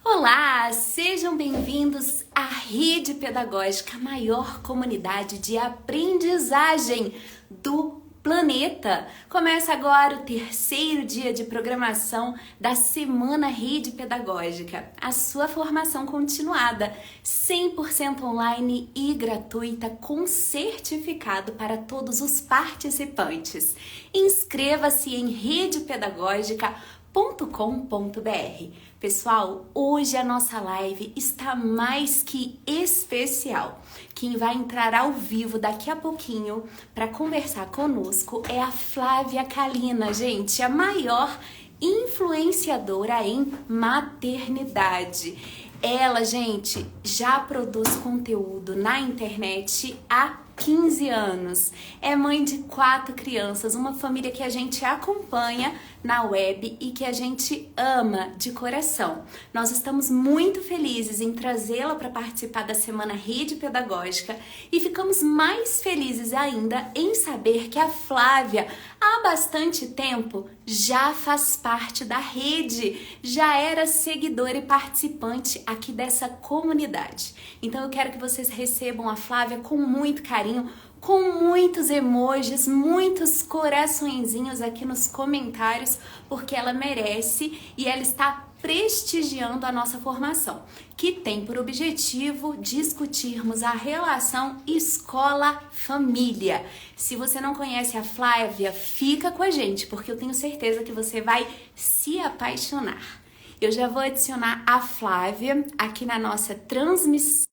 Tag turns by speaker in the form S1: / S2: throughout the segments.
S1: Olá, sejam bem-vindos à Rede Pedagógica, a maior comunidade de aprendizagem do planeta. Começa agora o terceiro dia de programação da Semana Rede Pedagógica, a sua formação continuada, 100% online e gratuita, com certificado para todos os participantes. Inscreva-se em redepedagógica.com.br. Pessoal, hoje a nossa live está mais que especial. Quem vai entrar ao vivo daqui a pouquinho para conversar conosco é a Flávia Kalina, gente, a maior influenciadora em maternidade. Ela, gente, já produz conteúdo na internet há 15 anos. É mãe de 4 crianças, uma família que a gente acompanha na web e que a gente ama de coração. Nós estamos muito felizes em trazê-la para participar da Semana Rede Pedagógica e ficamos mais felizes ainda em saber que a Flávia, há bastante tempo, já faz parte da rede, já era seguidora e participante aqui dessa comunidade. Então eu quero que vocês recebam a Flávia com muito carinho, com muitos emojis, muitos coraçõezinhos aqui nos comentários, porque ela merece e ela está prestigiando a nossa formação, que tem por objetivo discutirmos a relação escola-família. Se você não conhece a Flávia, fica com a gente, porque eu tenho certeza que você vai se apaixonar. Eu já vou adicionar a Flávia aqui na nossa transmissão.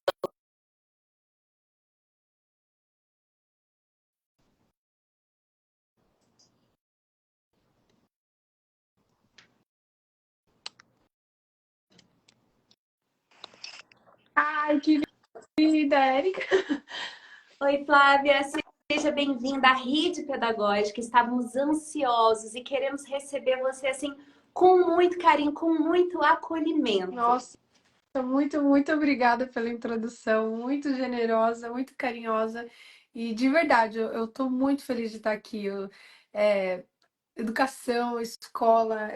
S2: Ai, que linda, Érica.
S1: Oi, Flávia, seja bem-vinda à Rede Pedagógica. Estávamos ansiosos e queremos receber você assim com muito carinho, com muito acolhimento.
S2: Nossa, muito obrigada pela introdução, muito generosa, muito carinhosa. E de verdade, eu tô muito feliz de estar aqui. Educação, escola,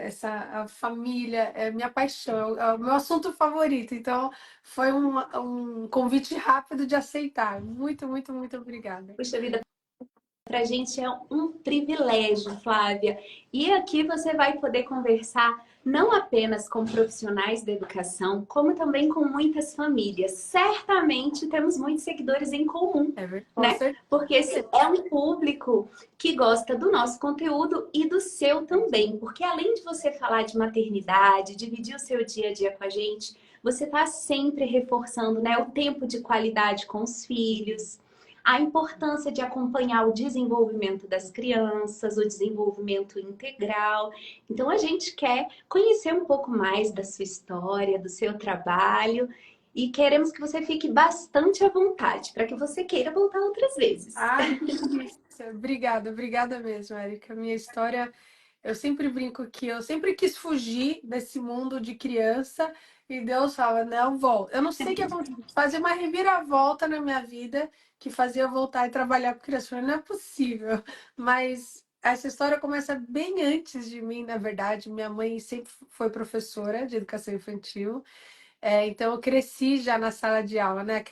S2: a família é minha paixão, é o meu assunto favorito. Então, foi um convite rápido de aceitar. Muito obrigada.
S1: Puxa vida, para a gente é um privilégio, Flávia. E aqui você vai poder conversar não apenas com profissionais da educação, como também com muitas famílias. Certamente temos muitos seguidores em comum,
S2: É verdade, com
S1: né?
S2: certeza.
S1: Porque esse é um público que gosta do nosso conteúdo e do seu também. Porque além de você falar de maternidade, dividir o seu dia a dia com a gente, você está sempre reforçando, né, o tempo de qualidade com os filhos, a importância de acompanhar o desenvolvimento das crianças, o desenvolvimento integral. Então, a gente quer conhecer um pouco mais da sua história, do seu trabalho e queremos que você fique bastante à vontade para que você queira voltar outras vezes.
S2: Ai, que delícia. Obrigada mesmo, Érica. Minha história, eu sempre brinco que eu sempre quis fugir desse mundo de criança e Deus fala, não, volta. Eu não sei o que aconteceu, fazer uma reviravolta na minha vida que fazia eu voltar e trabalhar com criança. Eu falei, não é possível. Mas essa história começa bem antes de mim, na verdade. Minha mãe sempre foi professora de educação infantil. Então eu cresci já na sala de aula, né?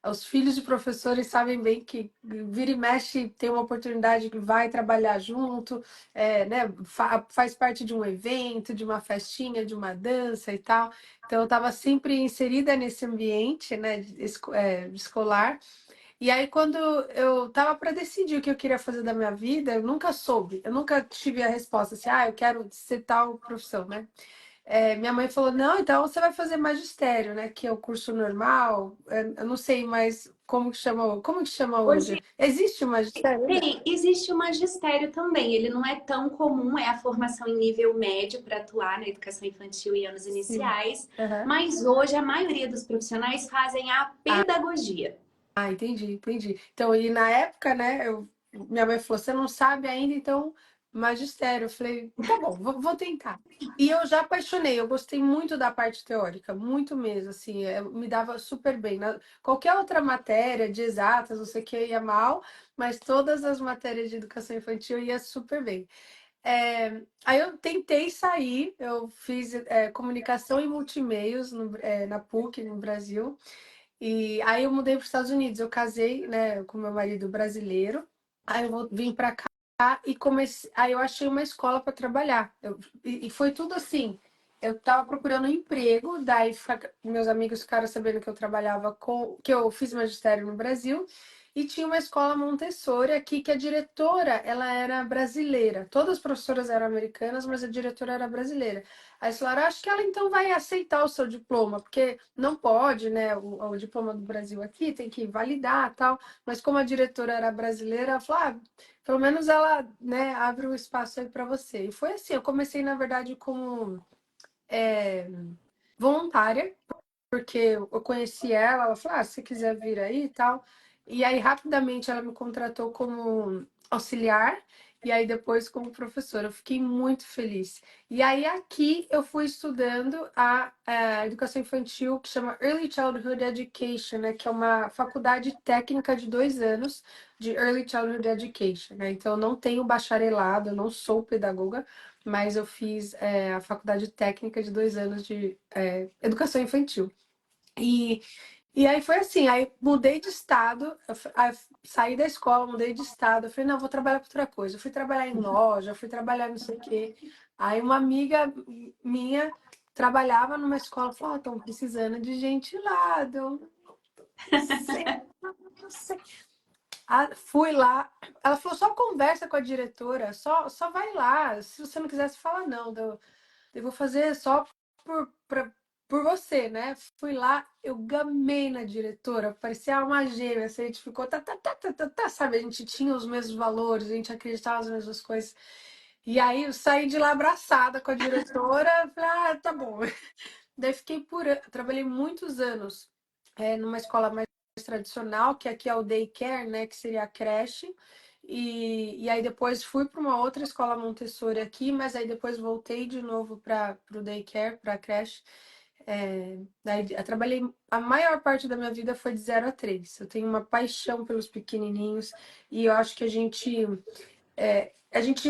S2: Os filhos de professores sabem bem que vira e mexe tem uma oportunidade que vai trabalhar junto, né? Faz parte de um evento, de uma festinha, de uma dança e tal. Então eu estava sempre inserida nesse ambiente, né? Escolar. E aí, quando eu estava para decidir o que eu queria fazer da minha vida, eu nunca soube, eu nunca tive a resposta assim, eu quero ser tal profissão, né? Minha mãe falou, não, então você vai fazer magistério, né? Que é o curso normal. Eu não sei mais como que chama hoje.
S1: Hoje
S2: Existe o magistério ainda?
S1: existe o magistério também, ele não é tão comum, é a formação em nível médio para atuar na educação infantil e anos
S2: Sim.
S1: iniciais,
S2: Aham.
S1: mas hoje a maioria dos profissionais fazem a pedagogia.
S2: Ah, entendi. Então, e na época, né, minha mãe falou, você não sabe ainda, então magistério. Eu falei, tá bom, vou tentar. E eu já apaixonei, eu gostei muito da parte teórica, muito mesmo, assim, me dava super bem. Qualquer outra matéria de exatas, não sei o que, eu ia mal, mas todas as matérias de educação infantil eu ia super bem. Aí eu tentei sair, eu fiz comunicação e multimeios na PUC, no Brasil. E aí eu mudei para os Estados Unidos. Eu casei, né, com meu marido brasileiro. Aí vim para cá e comecei. Aí eu achei uma escola para trabalhar. E foi tudo assim. Eu estava procurando um emprego, daí meus amigos ficaram sabendo que eu trabalhava que eu fiz magistério no Brasil. E tinha uma escola Montessori aqui que a diretora, ela era brasileira. Todas as professoras eram americanas, mas a diretora era brasileira. Aí eles falaram, acho que ela então vai aceitar o seu diploma, porque não pode, né? O diploma do Brasil aqui tem que validar tal. Mas como a diretora era brasileira, ela falou, pelo menos ela, né, abre um espaço aí para você. E foi assim, eu comecei, na verdade, como voluntária, porque eu conheci ela falou, se quiser vir aí e tal. E aí, rapidamente, ela me contratou como auxiliar e aí depois como professora. Eu fiquei muito feliz. E aí, aqui, eu fui estudando a educação infantil, que chama Early Childhood Education, né? Que é uma faculdade técnica de 2 anos de Early Childhood Education, né? Então, eu não tenho bacharelado, eu não sou pedagoga, mas eu fiz a faculdade técnica de 2 anos de educação infantil. E, e aí foi assim, aí mudei de estado, aí saí da escola, mudei de estado, eu falei, não, vou trabalhar para outra coisa. Eu fui trabalhar em loja, fui trabalhar não sei o quê. Aí uma amiga minha trabalhava numa escola, falou, estão precisando de gente lá, não sei, não sei. Fui lá, ela falou, só conversa com a diretora, só vai lá, se você não quisesse falar não, eu vou fazer só por você, né? Fui lá, eu gamei na diretora, parecia uma gêmea, assim, a gente ficou, sabe? A gente tinha os mesmos valores, a gente acreditava nas mesmas coisas. E aí eu saí de lá abraçada com a diretora, falei, tá bom. Daí fiquei trabalhei muitos anos numa escola mais tradicional, que aqui é o daycare, né? Que seria a creche. E aí depois fui para uma outra escola Montessori aqui, mas aí depois voltei de novo para o daycare, para a creche. Daí eu trabalhei, a maior parte da minha vida foi de 0 a 3. Eu tenho uma paixão pelos pequenininhos e eu acho que a gente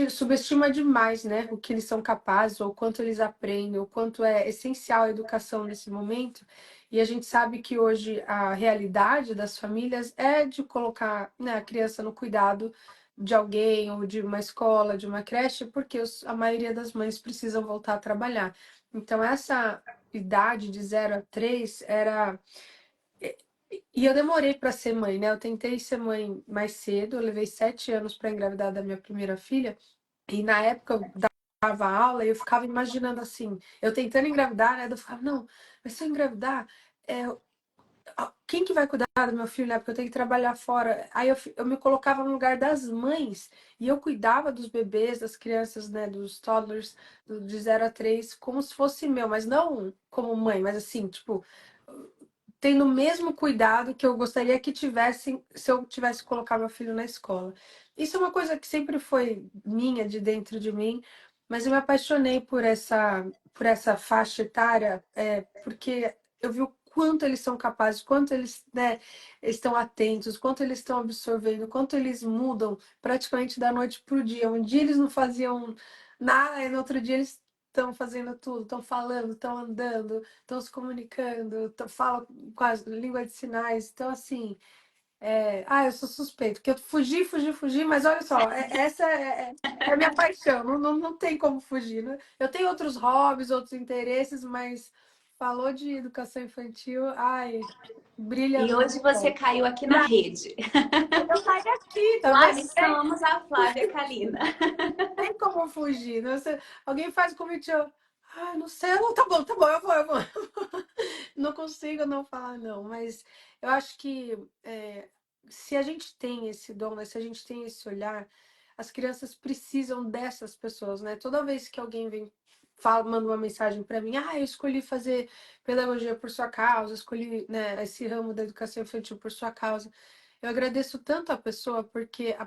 S2: subestima demais, né, o que eles são capazes, ou o quanto eles aprendem, o quanto é essencial a educação nesse momento. E a gente sabe que hoje a realidade das famílias é de colocar, né, a criança no cuidado de alguém, ou de uma escola, de uma creche, porque a maioria das mães precisam voltar a trabalhar. Então, essa idade de 0 a 3 era. E eu demorei para ser mãe, né? Eu tentei ser mãe mais cedo, eu levei 7 anos para engravidar da minha primeira filha. E na época eu dava aula e eu ficava imaginando assim, eu tentando engravidar, né? Eu ficava, não, mas se eu engravidar, é, quem que vai cuidar do meu filho, né? Porque eu tenho que trabalhar fora. Aí eu me colocava no lugar das mães e eu cuidava dos bebês, das crianças, né? Dos toddlers, de 0 a 3, como se fosse meu, mas não como mãe, mas assim, tipo, tendo o mesmo cuidado que eu gostaria que tivessem se eu tivesse que colocar meu filho na escola. Isso é uma coisa que sempre foi minha, de dentro de mim, mas eu me apaixonei por essa faixa etária, porque eu vi o quanto eles são capazes, quanto eles, né, estão atentos, quanto eles estão absorvendo, quanto eles mudam praticamente da noite para o dia. Um dia eles não faziam nada, e no outro dia eles estão fazendo tudo, estão falando, estão andando, estão se comunicando, falam com a língua de sinais. Então, assim, eu sou suspeito, porque eu fugi, mas olha só, essa é a minha paixão, não tem como fugir, né? Eu tenho outros hobbies, outros interesses, mas falou de educação infantil, brilha
S1: E
S2: no meu
S1: hoje você
S2: sol.
S1: caiu aqui na rede.
S2: Eu saí aqui, tá
S1: Lá
S2: vendo?
S1: estamos a Flávia Kalina.
S2: Tem como fugir, né? Alguém faz convite, não sei, não, tá bom, eu vou. Não consigo não falar não, mas eu acho que se a gente tem esse dom, né, se a gente tem esse olhar, as crianças precisam dessas pessoas, né? Toda vez que alguém vem, manda uma mensagem para mim, eu escolhi fazer pedagogia por sua causa, escolhi, né, esse ramo da educação infantil por sua causa. Eu agradeço tanto a pessoa, porque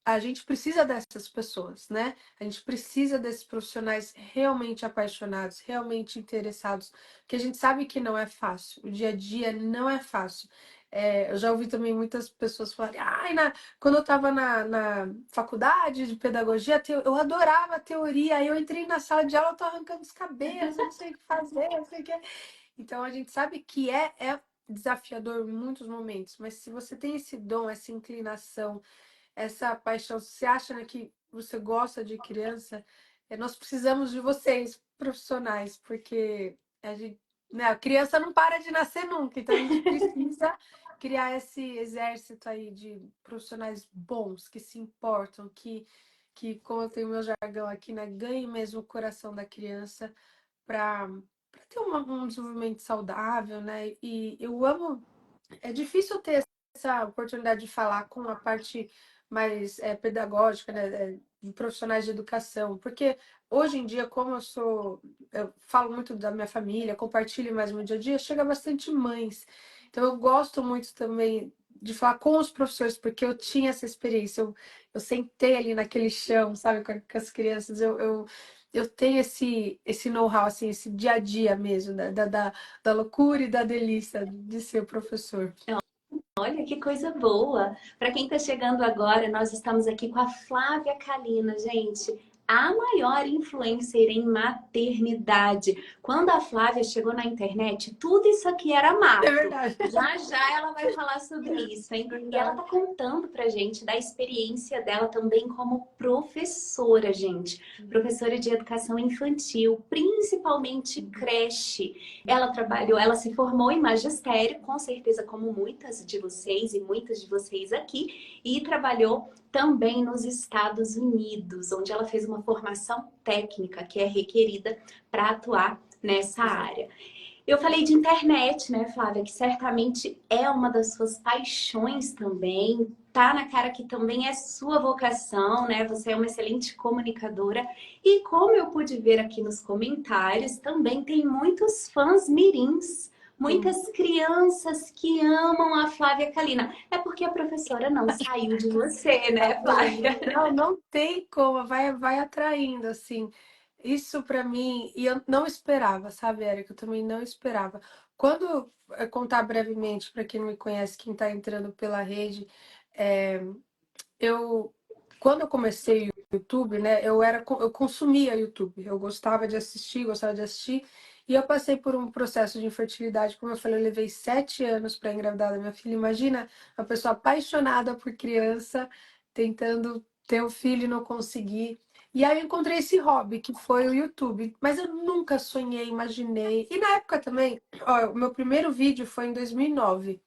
S2: a gente precisa dessas pessoas, né? A gente precisa desses profissionais realmente apaixonados, realmente interessados, porque a gente sabe que não é fácil, o dia a dia não é fácil. Eu já ouvi também muitas pessoas falarem, ai, quando eu estava na faculdade de pedagogia, eu adorava a teoria, aí eu entrei na sala de aula, eu tô arrancando os cabelos, eu não sei o que fazer, não sei o que. Então a gente sabe que é desafiador em muitos momentos, mas se você tem esse dom, essa inclinação, essa paixão, se você acha, né, que você gosta de criança, nós precisamos de vocês, profissionais, porque a gente, né, a criança não para de nascer nunca, então a gente precisa criar esse exército aí de profissionais bons, que se importam, que como eu tenho meu jargão aqui, né, ganhem mesmo o coração da criança para ter um desenvolvimento saudável, né? E eu amo. É difícil ter essa oportunidade de falar com a parte mais pedagógica, né, de profissionais de educação, porque hoje em dia, como eu falo muito da minha família, compartilho mais no dia a dia, chega bastante mães. Então, eu gosto muito também de falar com os professores, porque eu tinha essa experiência, eu sentei ali naquele chão, sabe, com as crianças, eu tenho esse know-how, assim, esse dia a dia mesmo, da loucura e da delícia de ser professor.
S1: Olha que coisa boa! Para quem está chegando agora, nós estamos aqui com a Flávia Kalina, gente. A maior influencer em maternidade. Quando a Flávia chegou na internet, tudo isso aqui era
S2: É
S1: mato.
S2: verdade.
S1: Já já ela vai falar sobre isso, hein? E ela
S2: Verdade.
S1: tá contando pra gente da experiência dela também como professora, gente. Professora de educação infantil, principalmente creche. Ela trabalhou, ela se formou em magistério, com certeza como muitas de vocês e muitas de vocês aqui, e trabalhou também nos Estados Unidos, onde ela fez uma formação técnica que é requerida para atuar nessa
S2: Exato.
S1: área. Eu falei de internet, né, Flávia, que certamente é uma das suas paixões também. Tá na cara que também é sua vocação, né? Você é uma excelente comunicadora. E como eu pude ver aqui nos comentários, também tem muitos fãs mirins,
S2: Sim.
S1: muitas crianças que amam a Flávia Kalina. É porque a professora não saiu de você, né, Flávia?
S2: Não, não tem como, vai atraindo, assim. Isso para mim, e eu não esperava, sabe, Érica? Eu também não esperava. Quando, contar brevemente, para quem não me conhece, quem está entrando pela rede, é, eu, quando eu comecei o YouTube, né, eu consumia YouTube, eu gostava de assistir, e eu passei por um processo de infertilidade, como eu falei, eu levei 7 anos para engravidar da minha filha. Imagina uma pessoa apaixonada por criança, tentando ter um filho e não conseguir. E aí eu encontrei esse hobby, que foi o YouTube, mas eu nunca sonhei, imaginei. E na época também, ó, o meu primeiro vídeo foi em 2009.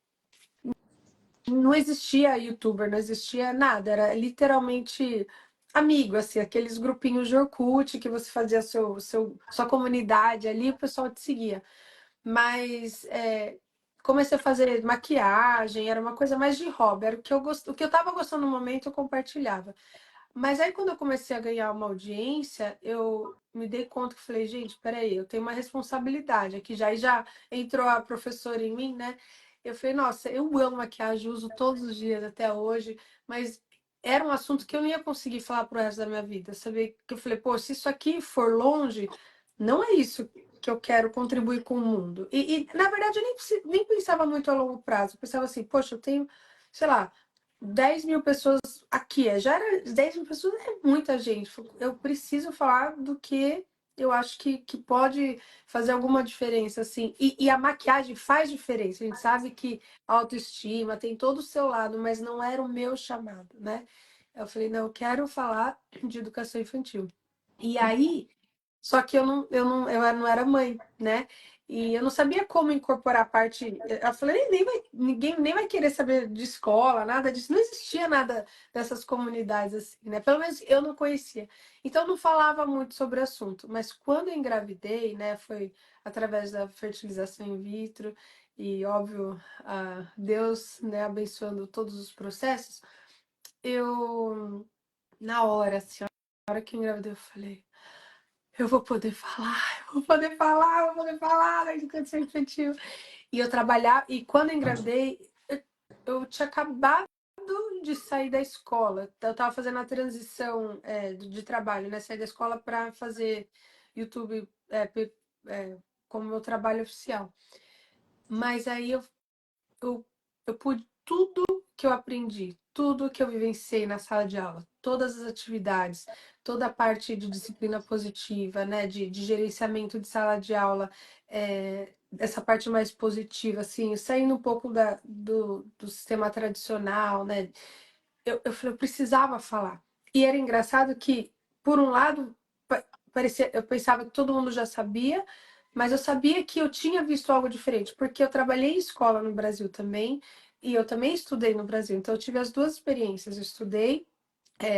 S2: Não existia youtuber, não existia nada, era literalmente amigo, assim, aqueles grupinhos de Orkut que você fazia sua comunidade ali, o pessoal te seguia. Mas comecei a fazer maquiagem, era uma coisa mais de hobby, era o que eu tava gostando no momento, eu compartilhava. Mas aí quando eu comecei a ganhar uma audiência, eu me dei conta que falei, gente, peraí, eu tenho uma responsabilidade aqui já, e já entrou a professora em mim, né? Eu falei, nossa, eu amo maquiagem, uso todos os dias até hoje, mas era um assunto que eu não ia conseguir falar pro resto da minha vida, sabe? Que eu falei, pô, se isso aqui for longe, não é isso que eu quero contribuir com o mundo. Na verdade, eu nem pensava muito a longo prazo. Eu pensava assim, poxa, eu tenho, sei lá, 10 mil pessoas aqui. Já era 10 mil pessoas, é muita gente. Eu preciso falar do que eu acho que pode fazer alguma diferença, assim. E a maquiagem faz diferença. A gente sabe que a autoestima tem todo o seu lado, mas não era o meu chamado, né? Eu falei, não, eu quero falar de educação infantil. E aí, só que eu não era mãe, né? E eu não sabia como incorporar a parte. Eu falei, ninguém nem vai querer saber de escola, nada disso. Não existia nada dessas comunidades assim, né? Pelo menos eu não conhecia. Então eu não falava muito sobre o assunto. Mas quando eu engravidei, né? Foi através da fertilização in vitro e, óbvio, Deus, né, abençoando todos os processos. Eu, na hora, assim, na hora que eu engravidei, eu falei. Eu vou poder falar, eu vou poder falar, eu vou poder falar da educação infantil. E eu trabalhar, e quando eu engravidei, eu tinha acabado de sair da escola. Eu estava fazendo a transição de trabalho, né? Sair da escola para fazer YouTube como meu trabalho oficial. Mas aí eu eu pude tudo que eu aprendi, tudo que eu vivenciei na sala de aula, todas as atividades, toda a parte de disciplina positiva, né, de gerenciamento de sala de aula, essa parte mais positiva, assim, saindo um pouco do sistema tradicional, né, eu falei, eu precisava falar. E era engraçado que, por um lado, parecia, eu pensava que todo mundo já sabia, mas eu sabia que eu tinha visto algo diferente, porque eu trabalhei em escola no Brasil também, e eu também estudei no Brasil. Então, eu tive as duas experiências. Eu estudei,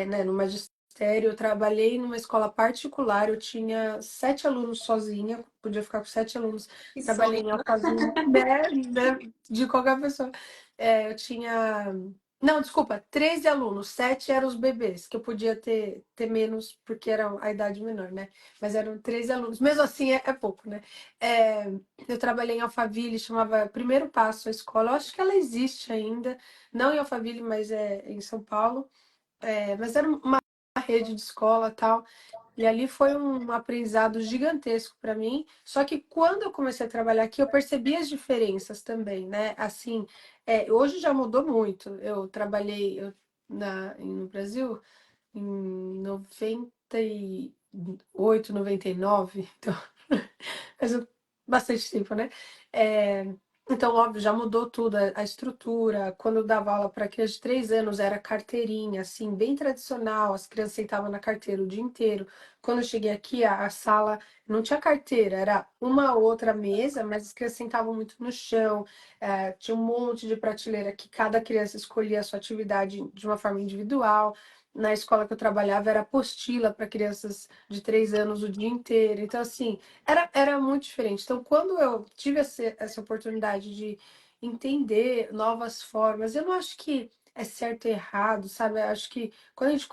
S2: né, no magistério, eu trabalhei numa escola particular, eu tinha 7 alunos sozinha, podia ficar com 7 alunos.
S1: Que
S2: Trabalhei
S1: sonho.
S2: em Alphaville, né, de qualquer pessoa. Eu tinha... Não, desculpa, 13 alunos, 7 eram os bebês, que eu podia ter menos, porque era a idade menor, né? Mas eram 13 alunos. Mesmo assim, é pouco, né? É, eu trabalhei em Alphaville, chamava Primeiro Passo a escola. Eu acho que ela existe ainda, não em Alphaville, mas é em São Paulo. Mas era uma rede de escola e tal. E ali foi um aprendizado gigantesco para mim. Só que quando eu comecei a trabalhar aqui, eu percebi as diferenças também, né? Assim, hoje já mudou muito. Eu trabalhei no Brasil em 98, 99, então faz bastante tempo, né? É, então, óbvio, já mudou tudo, a estrutura. Quando eu dava aula para crianças de 3 anos, era carteirinha, assim, bem tradicional, as crianças sentavam na carteira o dia inteiro. Quando eu cheguei aqui, a sala não tinha carteira, era uma ou outra mesa, mas as crianças sentavam muito no chão, tinha um monte de prateleira que cada criança escolhia a sua atividade de uma forma individual. Na escola que eu trabalhava, era apostila para crianças de 3 anos o dia inteiro. Então, assim, era muito diferente. Então, quando eu tive essa oportunidade de entender novas formas, eu não acho que é certo e errado, sabe? Eu acho que quando a gente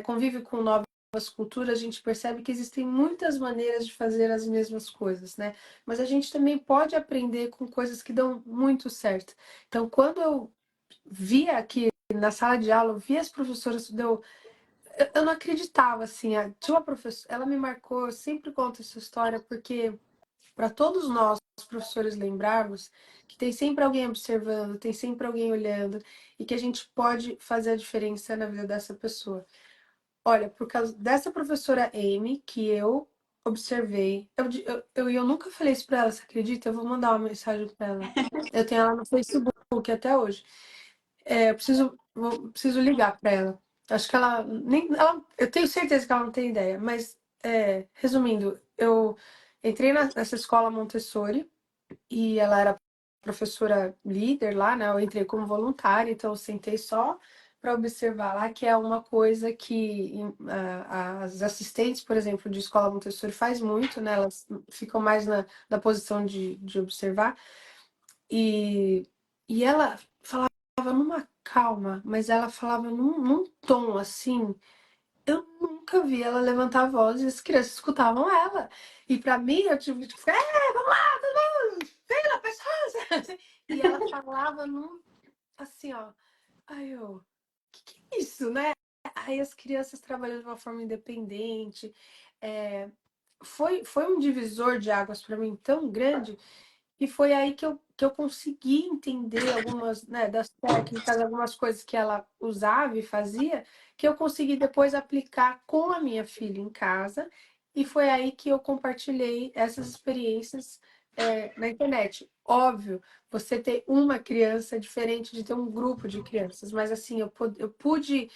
S2: convive com novas culturas, a gente percebe que existem muitas maneiras de fazer as mesmas coisas, né? Mas a gente também pode aprender com coisas que dão muito certo. Então, quando eu via aqui na sala de aula, eu via as professoras, eu não acreditava, assim. Tinha uma professora, ela me marcou, eu sempre conto essa história, porque para todos nós, os professores, lembrarmos que tem sempre alguém observando, tem sempre alguém olhando, e que a gente pode fazer a diferença na vida dessa pessoa. Olha, por causa dessa professora Amy, que eu observei, eu nunca falei isso para ela, você acredita? Eu vou mandar uma mensagem para ela. Eu tenho ela no Facebook até hoje. Eu preciso ligar para ela. Acho que ela nem, eu tenho certeza que ela não tem ideia, mas resumindo, eu entrei nessa escola Montessori e ela era professora líder lá, né? Eu entrei como voluntária, então eu sentei só para observar lá, que é uma coisa que as assistentes, por exemplo, de escola Montessori faz muito, né? Elas ficam mais na posição de observar. E ela falava numa calma, mas ela falava num tom assim. Eu nunca vi ela levantar a voz e as crianças escutavam ela. E para mim, eu tive que ficar, vamos lá, todo mundo, fila, pessoas. E ela falava assim, ó. Aí eu, que é isso, né? Aí as crianças trabalhando de uma forma independente. É, foi um divisor de águas para mim tão grande. E foi aí que eu consegui entender algumas, né, das técnicas, algumas coisas que ela usava e fazia, que eu consegui depois aplicar com a minha filha em casa. E foi aí que eu compartilhei essas experiências, na internet. Óbvio, você ter uma criança é diferente de ter um grupo de crianças, mas assim, eu pude,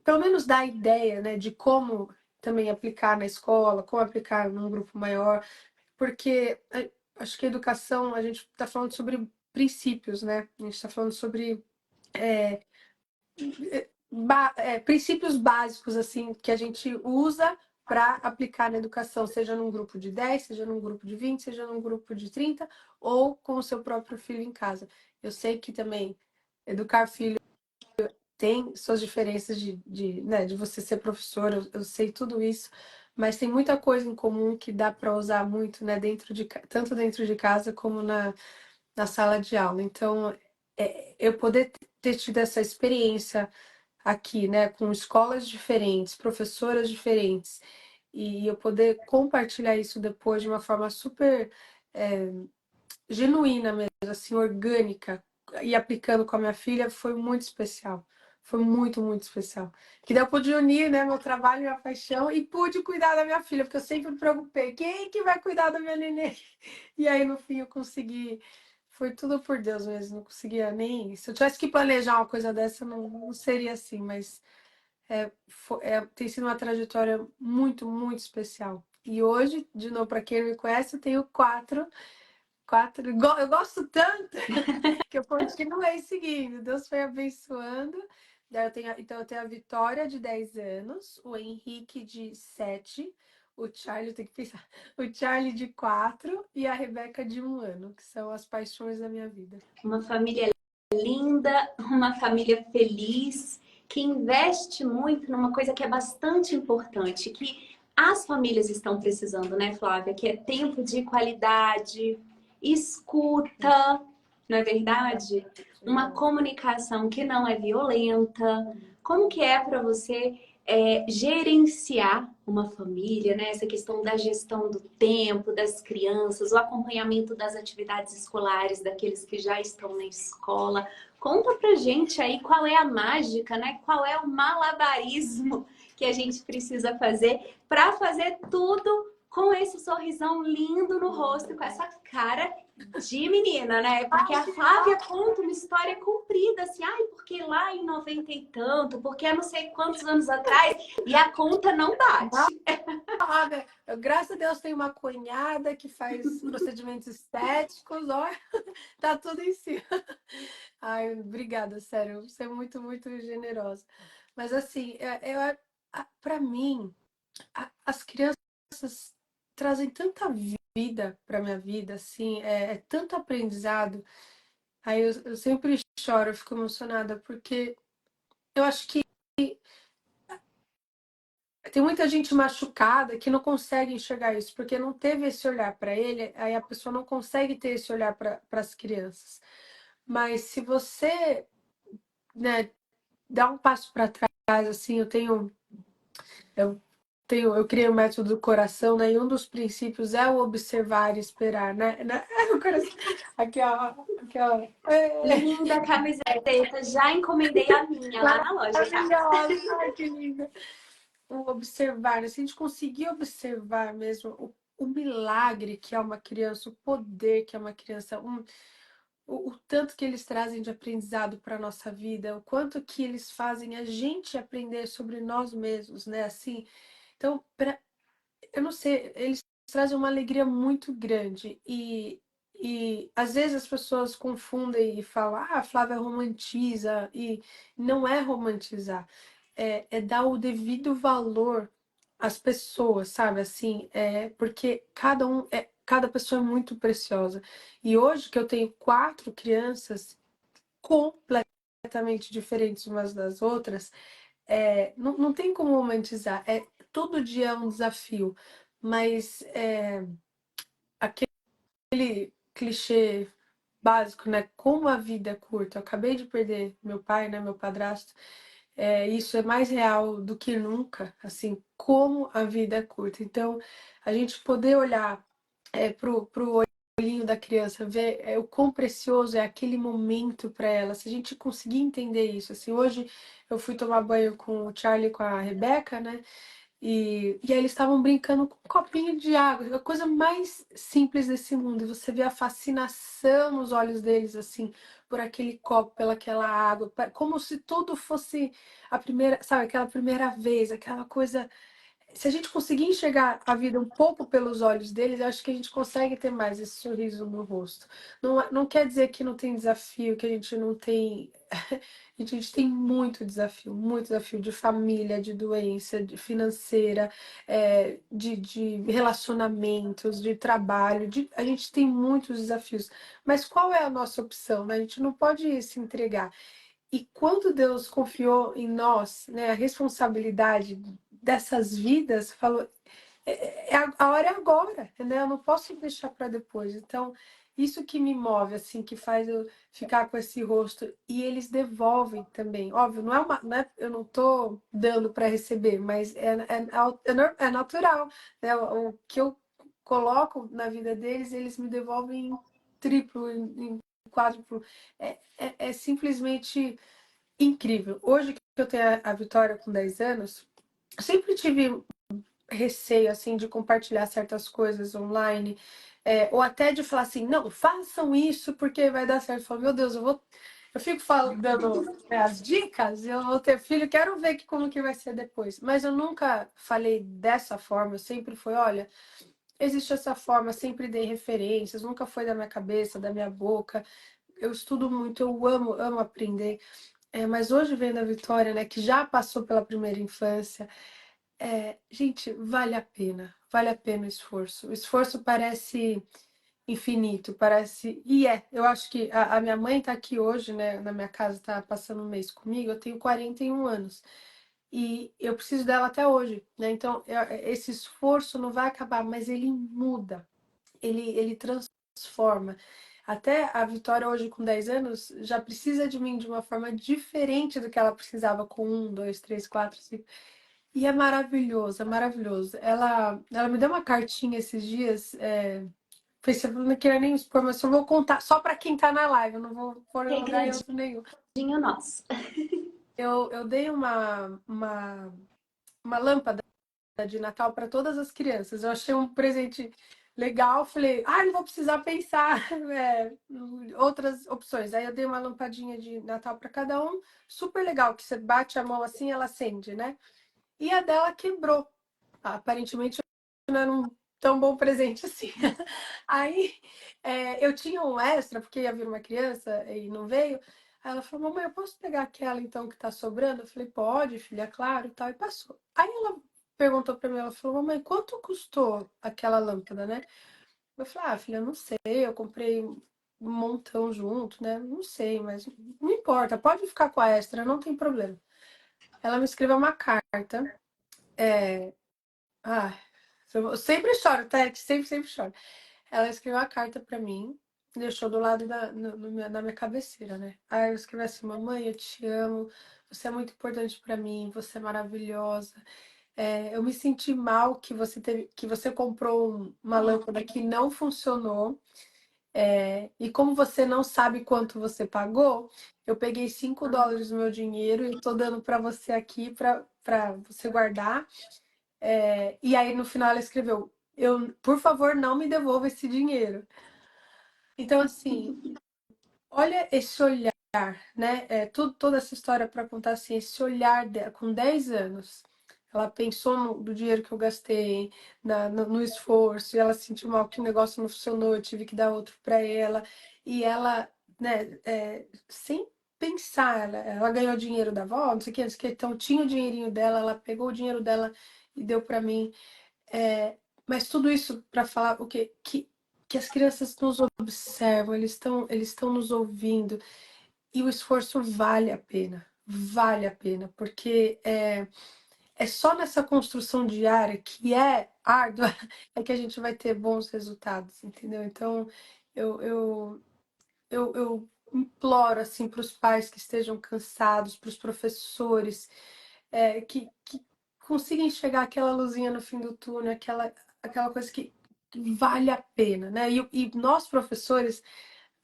S2: pelo menos dar a ideia, né, de como também aplicar na escola, como aplicar num grupo maior. Porque acho que a educação, a gente está falando sobre princípios, né? A gente está falando sobre princípios básicos, assim, que a gente usa para aplicar na educação, seja num grupo de 10, seja num grupo de 20, seja num grupo de 30, ou com o seu próprio filho em casa. Eu sei que também educar filho tem suas diferenças né, de você ser professor, eu sei tudo isso, mas tem muita coisa em comum que dá para usar muito, né, tanto dentro de casa como na sala de aula. Então, eu poder ter tido essa experiência aqui, né, com escolas diferentes, professoras diferentes, e eu poder compartilhar isso depois de uma forma super genuína mesmo, assim, orgânica, e aplicando com a minha filha, foi muito especial. Foi muito, muito especial. Que daí eu pude unir, né, meu trabalho e minha paixão e pude cuidar da minha filha, porque eu sempre me preocupei, quem que vai cuidar da minha neném? E aí, no fim, eu consegui. Foi tudo por Deus mesmo, não conseguia nem. Se eu tivesse que planejar uma coisa dessa, não seria assim, mas tem sido uma trajetória muito, muito especial. E hoje, de novo, para quem não me conhece, eu tenho quatro. Eu gosto tanto que eu continuei seguindo. Deus foi abençoando. Daí então eu tenho a Vitória, de 10 anos, o Henrique, de 7, o Charlie, eu tenho que pensar, o Charlie, de 4 e a Rebeca, de 1 ano, que são as paixões da minha vida.
S1: Uma família linda, uma família feliz, que investe muito numa coisa que é bastante importante, que as famílias estão precisando, né, Flávia? Que é tempo de qualidade, escuta, não é verdade? Uma comunicação que não é violenta. Como que é para você gerenciar uma família, né? Essa questão da gestão do tempo, das crianças, o acompanhamento das atividades escolares daqueles que já estão na escola. Conta pra gente aí qual é a mágica, né? Qual é o malabarismo que a gente precisa fazer para fazer tudo com esse sorrisão lindo no rosto, com essa cara de menina, né? Porque a Flávia conta uma história comprida, assim, ai, porque lá em 90 e tanto, porque há não sei quantos anos atrás, e a conta não bate.
S2: Nada. Graças a Deus tenho uma cunhada que faz procedimentos estéticos, ó, tá tudo em cima. Ai, obrigada, sério, você é muito, muito generosa. Mas assim, para mim, as crianças trazem tanta vida para minha vida, assim, é tanto aprendizado. Aí eu sempre choro, eu fico emocionada, porque eu acho que tem muita gente machucada que não consegue enxergar isso, porque não teve esse olhar para ele, aí a pessoa não consegue ter esse olhar para as crianças. Mas se você, né, dá um passo para trás, assim, eu eu criei o método do coração, né? E um dos princípios é o observar e esperar, né? O coração. Aqui, ó. Aqui, ó.
S1: Linda camiseta, já encomendei a minha lá na loja, tá?
S2: Maravilhosa. Ai, que linda. O observar, né? Se a gente conseguir observar mesmo o milagre que é uma criança, o poder que é uma criança, o tanto que eles trazem de aprendizado para a nossa vida, o quanto que eles fazem a gente aprender sobre nós mesmos, né? Assim, então, eu não sei, eles trazem uma alegria muito grande e às vezes as pessoas confundem e falam, ah, a Flávia romantiza, e não é romantizar, é dar o devido valor às pessoas, sabe? Assim, porque cada pessoa é muito preciosa. E hoje que eu tenho 4 crianças completamente diferentes umas das outras, não tem como romantizar. Todo dia é um desafio, mas aquele clichê básico, né? Como a vida é curta. Eu acabei de perder meu pai, né? Meu padrasto. Isso é mais real do que nunca. Assim, como a vida é curta. Então, a gente poder olhar pro olhinho da criança, ver o quão precioso é aquele momento para ela. Se a gente conseguir entender isso, assim, hoje eu fui tomar banho com o Charlie e com a Rebeca, né? E aí eles estavam brincando com um copinho de água, a coisa mais simples desse mundo. E você vê a fascinação nos olhos deles, assim, por aquele copo, pelaquela água, como se tudo fosse a primeira, sabe, aquela primeira vez, aquela coisa. Se a gente conseguir enxergar a vida um pouco pelos olhos deles, eu acho que a gente consegue ter mais esse sorriso no rosto. Não quer dizer que não tem desafio, que a gente não tem. A gente tem muito desafio de família, de doença, de financeira, de relacionamentos, de trabalho. A gente tem muitos desafios. Mas qual é a nossa opção, né? A gente não pode se entregar. E quando Deus confiou em nós, né, a responsabilidade dessas vidas, falou, a hora é agora, né? Eu não posso deixar para depois. Então, isso que me move, assim, que faz eu ficar com esse rosto. E eles devolvem também. Óbvio, eu não estou dando para receber, mas é natural, né? O que eu coloco na vida deles, eles me devolvem triplo, em quádruplo. É simplesmente incrível. Hoje que eu tenho a Vitória com 10 anos, eu sempre tive receio, assim, de compartilhar certas coisas online, ou até de falar assim, não, façam isso porque vai dar certo. Eu falo, meu Deus, eu fico dando, né, as dicas, eu vou ter filho, quero ver como que vai ser depois. Mas eu nunca falei dessa forma, eu sempre foi, olha, existe essa forma, sempre dei referências, nunca foi da minha cabeça, da minha boca. Eu estudo muito, eu amo aprender. Mas hoje vendo a Vitória, né, que já passou pela primeira infância, gente, vale a pena o esforço. O esforço parece infinito, parece. Eu acho que a minha mãe tá aqui hoje, né, na minha casa, tá passando um mês comigo, eu tenho 41 anos. E eu preciso dela até hoje, né? Então, esse esforço não vai acabar, mas ele muda, ele transforma. Até a Vitória, hoje com 10 anos, já precisa de mim de uma forma diferente do que ela precisava com 1, 2, 3, 4, 5. E é maravilhoso, é maravilhoso. Ela me deu uma cartinha esses dias. Pensei, eu não queria nem expor, mas só vou contar, só para quem tá na live, eu não vou pôr em lugar em outro nenhum.
S1: Segredinho nosso.
S2: Eu dei uma lâmpada de Natal para todas as crianças. Eu achei um presente legal, falei, não vou precisar pensar outras opções. Aí eu dei uma lampadinha de Natal para cada um, super legal, que você bate a mão assim, ela acende, né? E a dela quebrou. Aparentemente não era um tão bom presente assim. Aí eu tinha um extra, porque ia vir uma criança e não veio. Aí ela falou, mamãe, eu posso pegar aquela então que tá sobrando? Eu falei, pode, filha, claro, e tal, e passou. Aí ela perguntou pra mim, ela falou, mamãe, quanto custou aquela lâmpada, né? Eu falei, filha, não sei, eu comprei um montão junto, né? Não sei, mas não importa, pode ficar com a extra, não tem problema. Ela me escreveu uma carta. Ah, eu sempre choro, tá? Sempre choro. Ela escreveu uma carta pra mim, deixou do lado na minha cabeceira, né? Aí eu escrevi assim, mamãe, eu te amo, você é muito importante pra mim, você é maravilhosa. Eu me senti mal que você comprou uma lâmpada que não funcionou. E como você não sabe quanto você pagou, eu peguei US$ 5 do meu dinheiro e tô dando pra você aqui pra você guardar. E aí no final ela escreveu, por favor, não me devolva esse dinheiro. Então, assim, olha esse olhar, né? Toda essa história para contar assim, esse olhar dela, com 10 anos. Ela pensou no dinheiro que eu gastei, no esforço, e ela sentiu mal que o negócio não funcionou, eu tive que dar outro para ela. E ela, né, sem pensar, ela ganhou dinheiro da avó, não sei o que, não sei o que, então tinha o dinheirinho dela, ela pegou o dinheiro dela e deu para mim. Mas tudo isso para falar o quê? Que as crianças nos observam, eles estão nos ouvindo e o esforço vale a pena, porque é só nessa construção diária que é árdua é que a gente vai ter bons resultados, entendeu? Então eu, eu, eu imploro assim para os pais que estejam cansados, para os professores que consigam enxergar aquela luzinha no fim do túnel, aquela coisa que vale a pena, né? E nós, professores,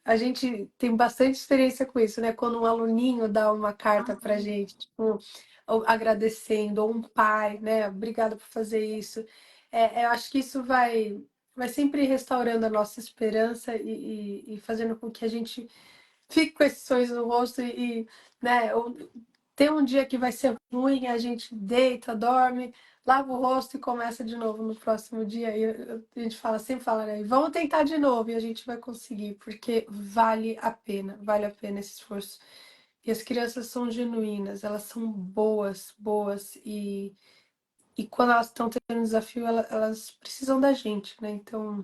S2: a gente tem bastante experiência com isso, né? Quando um aluninho dá uma carta pra gente, tipo, ou agradecendo, ou um pai, né? Obrigada por fazer isso. Eu acho que isso vai sempre restaurando a nossa esperança e fazendo com que a gente fique com esses sorriso no rosto né? Tem um dia que vai ser ruim, a gente deita, dorme, lava o rosto e começa de novo no próximo dia. E a gente sempre fala, né? Vamos tentar de novo e a gente vai conseguir, porque vale a pena esse esforço. E as crianças são genuínas, elas são boas, boas, e quando elas estão tendo um desafio, elas precisam da gente, né? Então,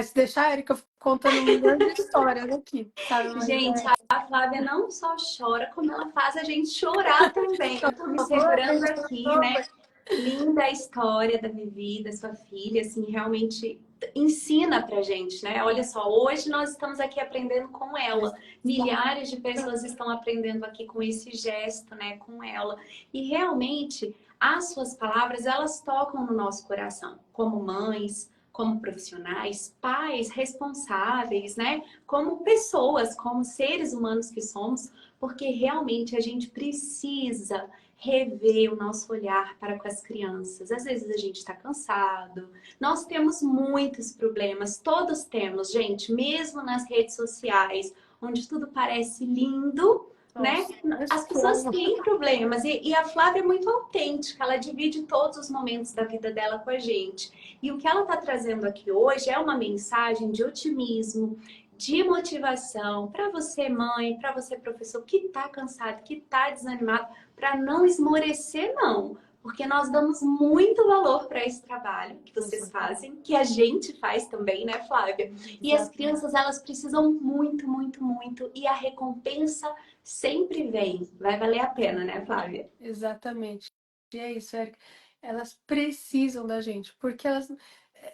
S2: se deixar a Erika contando milhões de histórias aqui, sabe? Mas
S1: Gente, a Flávia não só chora, como ela faz a gente chorar também. Eu tô me segurando aqui, né? Linda a história da Vivi, da sua filha, assim, realmente ensina pra gente, né? Olha só, hoje nós estamos aqui aprendendo com ela. Milhares de pessoas estão aprendendo aqui com esse gesto, né? Com ela. E realmente, as suas palavras, elas tocam no nosso coração, como mães, como profissionais, pais responsáveis, né? Como pessoas, como seres humanos que somos, porque realmente a gente precisa rever o nosso olhar para com as crianças. Às vezes a gente está cansado, nós temos muitos problemas, todos temos, gente, mesmo nas redes sociais, onde tudo parece lindo, né?
S2: Nossa, mas
S1: As pessoas
S2: como?
S1: têm problemas e a Flávia é muito autêntica, ela divide todos os momentos da vida dela com a gente. E o que ela está trazendo aqui hoje é uma mensagem de otimismo, de motivação para você, mãe, para você, professor, que está cansado, que está desanimado, para não esmorecer, não. Porque nós damos muito valor para esse trabalho que vocês fazem, que a gente faz também, né, Flávia? E as
S2: Exato.
S1: crianças, elas precisam muito, muito, muito. E a recompensa sempre vem. Vai valer a pena, né, Flávia?
S2: Exatamente. E é isso, Érica. Elas precisam da gente, porque elas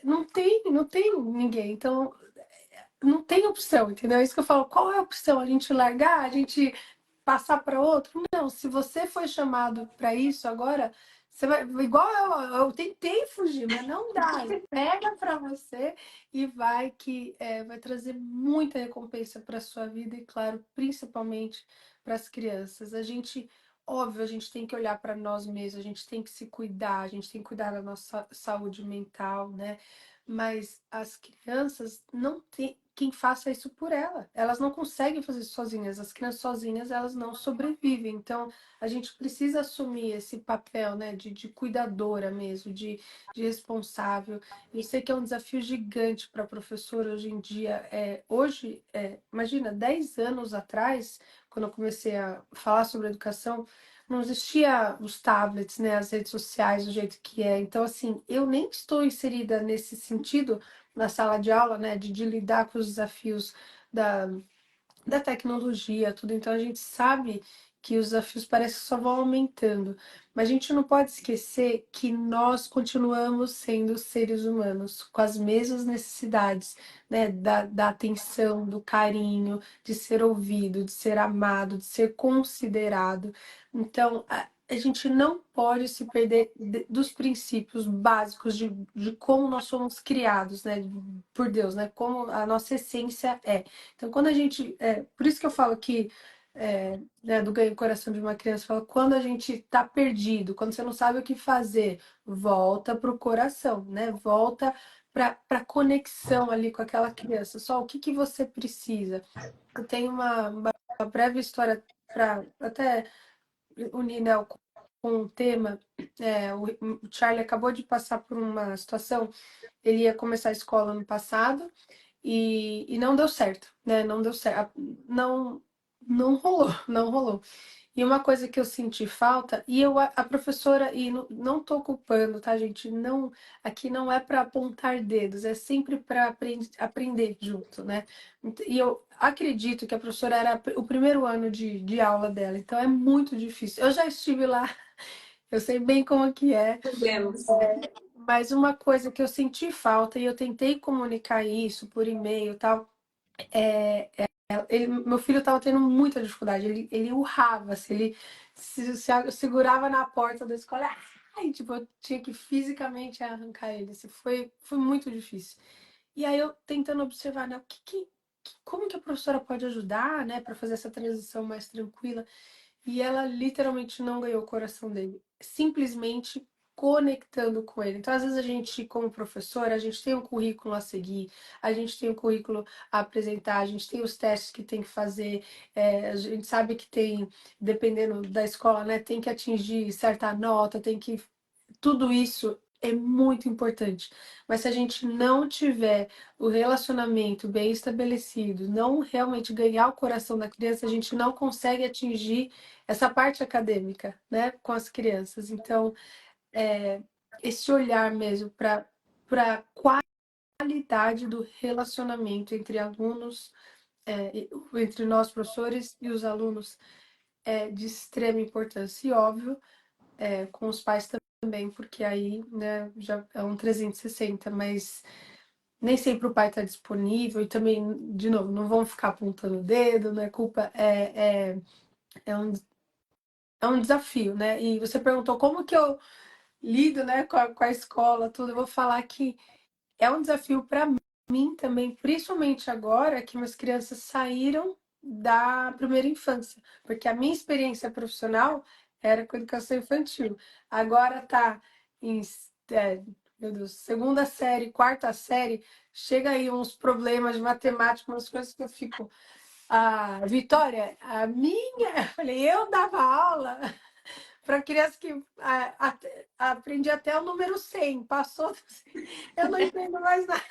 S2: não tem ninguém. Então, não tem opção, entendeu? É isso que eu falo. Qual é a opção? A gente largar? A gente passar para outro? Não, se você foi chamado para isso agora, você vai, igual eu tentei fugir, mas não dá. Pega para você e vai que vai trazer muita recompensa para sua vida e, claro, principalmente para as crianças. Óbvio, a gente tem que olhar para nós mesmos, a gente tem que se cuidar, a gente tem que cuidar da nossa saúde mental, né? Mas as crianças não têm quem faça isso por ela. Elas não conseguem fazer isso sozinhas. As crianças sozinhas, elas não sobrevivem. Então, a gente precisa assumir esse papel, né, de cuidadora mesmo, de responsável. Eu sei que é um desafio gigante para a professora hoje em dia. Imagina, 10 anos atrás, quando eu comecei a falar sobre educação, não existia os tablets, né, as redes sociais do jeito que é. Então, assim, eu nem estou inserida nesse sentido na sala de aula, né, de lidar com os desafios da, da tecnologia, tudo. Então, a gente sabe que os desafios parecem que só vão aumentando. Mas a gente não pode esquecer que nós continuamos sendo seres humanos, com as mesmas necessidades, né, da atenção, do carinho, de ser ouvido, de ser amado, de ser considerado. Então, a gente não pode se perder dos princípios básicos de como nós somos criados, né, por Deus, né, como a nossa essência é. Então, quando a gente. Por isso que eu falo que. Né, do ganho coração de uma criança, fala, quando a gente está perdido, quando você não sabe o que fazer, volta para o coração, né? Volta para a conexão ali com aquela criança. Só o que, que você precisa? Eu tenho uma breve história para até unir, né, com um tema. O Charlie acabou de passar por uma situação, ele ia começar a escola no passado e não deu certo, né? Não deu certo. Não, não rolou, não rolou. E uma coisa que eu senti falta, e a professora, e não tô culpando, tá, gente? Não, aqui não é para apontar dedos, é sempre para aprender junto, né? E eu acredito que a professora era o primeiro ano de aula dela, então é muito difícil. Eu já estive lá, eu sei bem como que é.
S1: Podemos.
S2: Mas uma coisa que eu senti falta, e eu tentei comunicar isso por e-mail e tal, meu filho estava tendo muita dificuldade, ele urrava, assim, ele se segurava na porta da escola, ai, tipo, eu tinha que fisicamente arrancar ele, assim, foi muito difícil. E aí eu tentando observar, né, como que a professora pode ajudar, né, para fazer essa transição mais tranquila. E ela literalmente não ganhou o coração dele, simplesmente conectando com ele. Então, às vezes a gente, como professora, a gente tem um currículo a seguir, a gente tem um currículo a apresentar, a gente tem os testes que tem que fazer, a gente sabe que tem, dependendo da escola, né, tem que atingir certa nota, tem que tudo isso é muito importante. Mas se a gente não tiver o relacionamento bem estabelecido, não realmente ganhar o coração da criança, a gente não consegue atingir essa parte acadêmica, né, com as crianças. Então, esse olhar mesmo para qualidade do relacionamento entre alunos, entre nós professores e os alunos é de extrema importância. E óbvio, com os pais também, porque aí, né, já é um 360, mas nem sempre o pai está disponível e também, de novo, não vão ficar apontando o dedo, né? Culpa é um desafio, né? E você perguntou como que eu lido, né, com a escola, tudo. Eu vou falar que é um desafio para mim também, principalmente agora que minhas crianças saíram da primeira infância, porque a minha experiência profissional era com educação infantil. Agora tá em, é, meu Deus, segunda série, quarta série, chega aí uns problemas de matemática, umas coisas que eu fico. A Vitória, a minha, eu falei, eu dava aula para criança que aprendi até o número 100, passou, eu não entendo mais nada.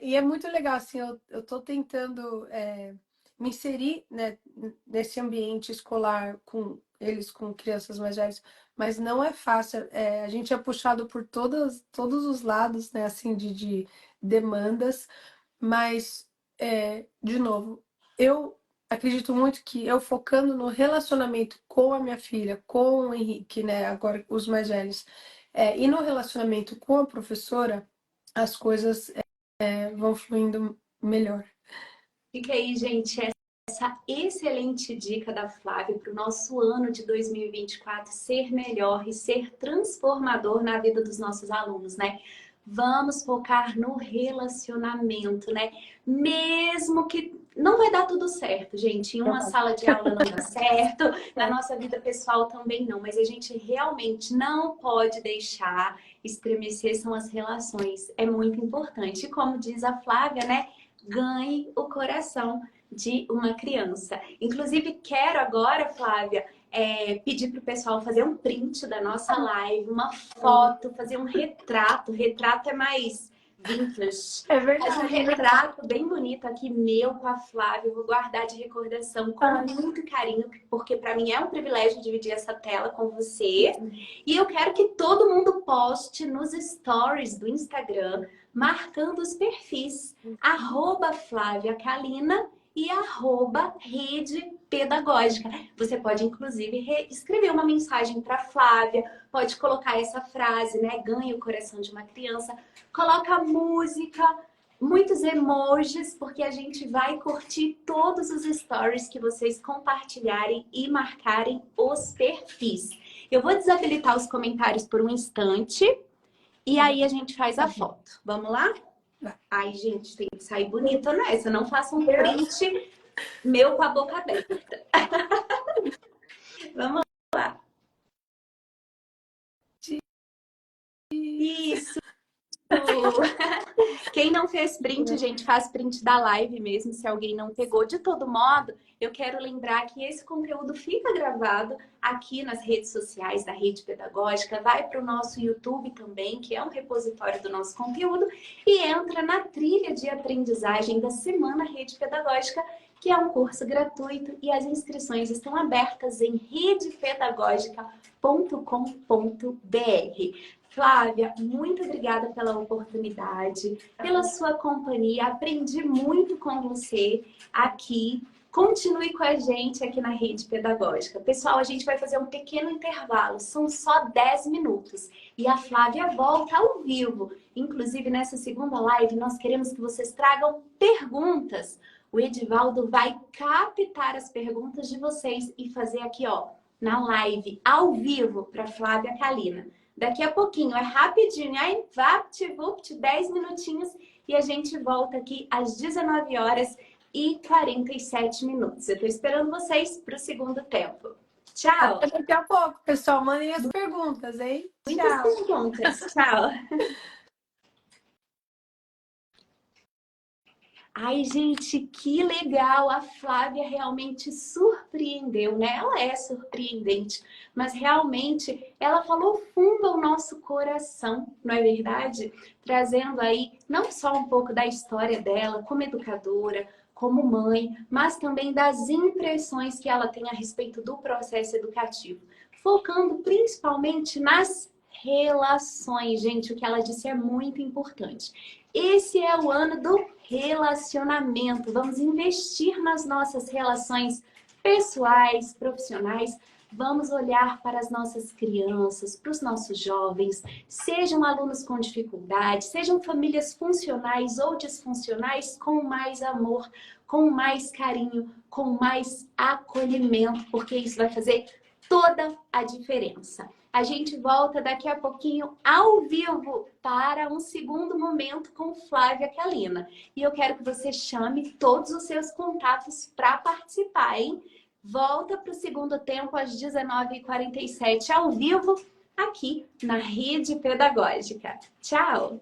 S2: E é muito legal, assim, eu estou tentando me inserir, né, nesse ambiente escolar com eles, com crianças mais velhas, mas não é fácil. A gente é puxado por todos os lados, né, assim, de demandas, mas, de novo, eu acredito muito que eu focando no relacionamento com a minha filha, com o Henrique, né, agora os mais velhos, e no relacionamento com a professora, as coisas vão fluindo melhor.
S1: Fica aí, gente, essa excelente dica da Flávia para o nosso ano de 2024 ser melhor e ser transformador na vida dos nossos alunos, né? Vamos focar no relacionamento, né? Mesmo que não vai dar tudo certo, gente. Em uma sala de aula não dá certo, na nossa vida pessoal também não, mas a gente realmente não pode deixar estremecer são as relações. É muito importante. E como diz a Flávia, né? Ganhe o coração de uma criança. Inclusive, quero agora, Flávia, pedir para o pessoal fazer um print da nossa live, uma foto, fazer um retrato. Retrato é mais vintage.
S2: É
S1: Faz um
S2: verdade.
S1: retrato bem bonito aqui, meu com a Flávia. Eu vou guardar de recordação com muito carinho, porque para mim é um privilégio dividir essa tela com você. E eu quero que todo mundo poste nos stories do Instagram, marcando os perfis @Flávia Kalina e @Rede Pedagógica. Você pode, inclusive, escrever uma mensagem para Flávia, pode colocar essa frase, né? Ganhe o coração de uma criança. Coloca música, muitos emojis, porque a gente vai curtir todos os stories que vocês compartilharem e marcarem os perfis. Eu vou desabilitar os comentários por um instante e aí a gente faz a foto. Vamos lá? Ai, gente, tem que sair bonita nessa. Não faça um print meu com a boca aberta. Vamos lá. Isso. Quem não fez print, gente, faz print da live mesmo, se alguém não pegou. De todo modo, eu quero lembrar que esse conteúdo fica gravado aqui nas redes sociais da Rede Pedagógica, vai para o nosso YouTube também, que é um repositório do nosso conteúdo, e entra na trilha de aprendizagem da Semana Rede Pedagógica, que é um curso gratuito e as inscrições estão abertas em redepedagógica.com.br. Flávia, muito obrigada pela oportunidade, pela sua companhia. Aprendi muito com você aqui. Continue com a gente aqui na Rede Pedagógica. Pessoal, a gente vai fazer um pequeno intervalo, são só 10 minutos. E a Flávia volta ao vivo. Inclusive, nessa segunda live, nós queremos que vocês tragam perguntas. O Edivaldo vai captar as perguntas de vocês e fazer aqui, ó, na live, ao vivo, para Flávia Kalina. Daqui a pouquinho, é rapidinho, aí vapt-vupt, 10 minutinhos e a gente volta aqui às 19h47. Eu tô esperando vocês para o segundo tempo. Tchau!
S2: Até daqui a pouco, pessoal. Mandem as perguntas, hein?
S1: Muitas
S2: Tchau.
S1: perguntas. Tchau! Ai, gente, que legal! A Flávia realmente surpreendeu, né? Ela é surpreendente, mas realmente ela falou fundo ao nosso coração, não é verdade? Trazendo aí não só um pouco da história dela como educadora, como mãe, mas também das impressões que ela tem a respeito do processo educativo, focando principalmente nas relações. Gente, o que ela disse é muito importante. Esse é o ano do relacionamento. Vamos investir nas nossas relações pessoais, profissionais. Vamos olhar para as nossas crianças, para os nossos jovens, sejam alunos com dificuldade, sejam famílias funcionais ou disfuncionais, com mais amor, com mais carinho, com mais acolhimento, porque isso vai fazer toda a diferença. A gente volta daqui a pouquinho ao vivo para um segundo momento com Flávia Kalina. E eu quero que você chame todos os seus contatos para participar, hein? Volta para o segundo tempo às 19h47 ao vivo aqui na Rede Pedagógica. Tchau!